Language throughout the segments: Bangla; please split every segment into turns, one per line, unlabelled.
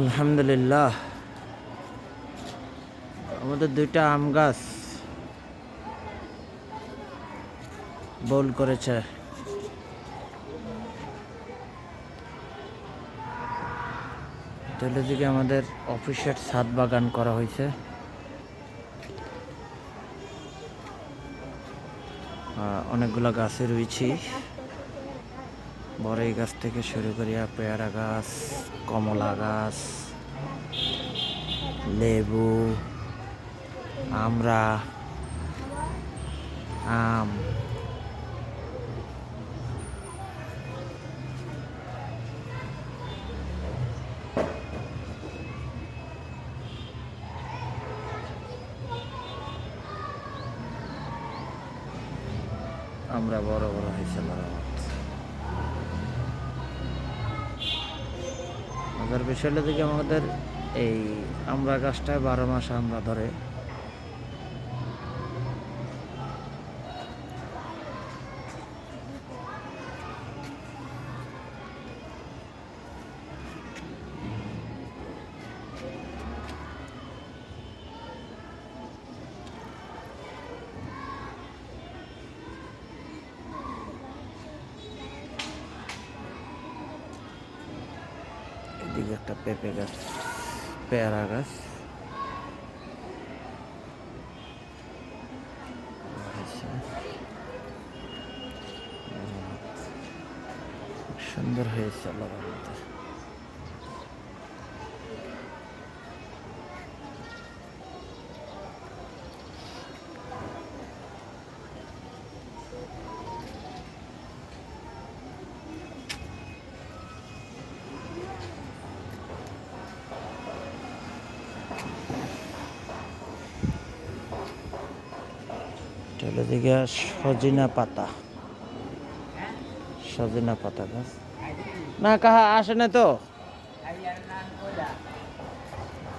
আলহামদুলিল্লাহ আমাদের দুইটা আম গাছ বোল করেছে। দিকে আমাদের অফিসের ছাদ বাগান করা হয়েছে। অনেকগুলো গাছে রয়েছি, বড়ই গাছ থেকে শুরু করিয়া পেয়ারা গাছ, কমলা গাছ, লেবু, আমরা, আম, আমরা বড় বড় হয়েছে। মজার বিষয়টা দিকে আমাদের এই আমরা গাছটায় 12 মাস আমরা ধরে। এদিকে একটা পেঁপে গাছ, পেয়ারা গাছ, সুন্দর হয়েছে আল্লাহর রহমতে। দিকে সজিনা পাতা, সজিনা পাতা গাছ না কাহা আসে না তো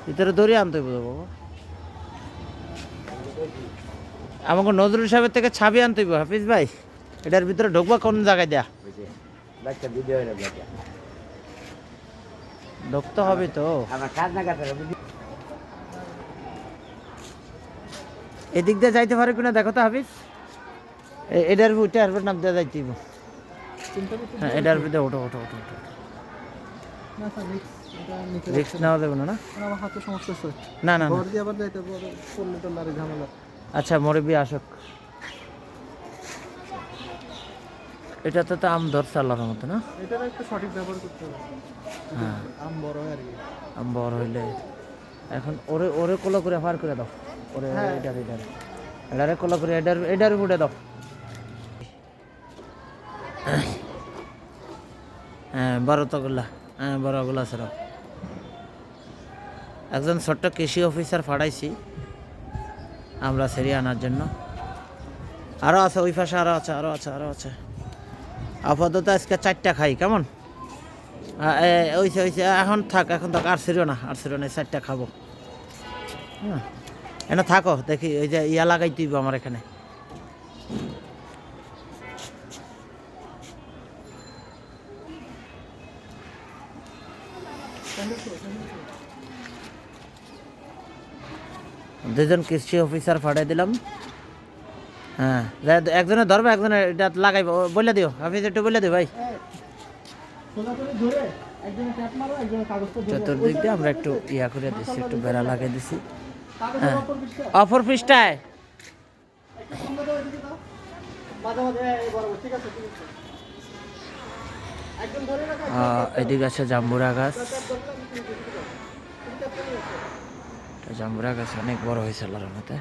ভিতরে দড়ি আনতে হবে বাবা। আমাকে নজরুল সাহেবের থেকে ছাবি আনতে হবে হাফিজ ভাই। এটার ভিতরে ঢুকবা কোন জায়গায় দেয়া ঢুকতে হবে তো। এদিক দিয়ে যাইতে পারে কিনা দেখো তো হাফিজ। এটার উঠে আসবে নাম দিয়ে যাইতে হইব। হ্যাঁ এটার ভিতরে ওঠো ওঠো ওঠো ওঠো। রিস্ক নেওয়া যাবে না? না না আচ্ছা মুরব্বি আসুক। এটাতে তো আম ধরছে আল্লাহর মতো না।
এটার একটা সঠিক ব্যবহার করতে হবে।
হ্যাঁ
আম বড় হয় আর কি।
আম বড় হইলে এখন ওরে ওরে কোলা করে ফার করে দাও। ওরে এটারে কোলা করে এটার উঠে দাও। হ্যাঁ বড়তগুলা, হ্যাঁ বড়গুলা ছাড়াও। একজন ছোট্ট কৃষি অফিসার ফাড়াইছি আমরা সেরিয়ে আনার জন্য। আরও আছে ওই পাশে, আরও আছে আরও আছে আরও আছে। আপাতত আজকে 4টা খাই কেমন? ওইছে ওইছে এখন থাক, এখন থাক, আর ছিল না 4টা খাবো। হ্যাঁ এনে থাকো দেখি ওই যে ইয়া লাগাই তুইব আমার এখানে। দুজন কৃষি অফিসার ফাটাই দিলাম। হ্যাঁ একজনে ধরবে, একজনে এটা লাগাইব বলে দিও হাফিজ, একটু বলে দিও ভাই। চতুর্দিক দিয়ে আমরা একটু ইয়া করে দিচ্ছি, একটু বেড়া লাগিয়ে দিচ্ছি। হ্যাঁ অপর পৃষ্ঠায় এদিকে আছে জাম্বুরা গাছ। জাম্বুরা গাছ অনেক বড় হয়েছে আল্লাহর রহমতে।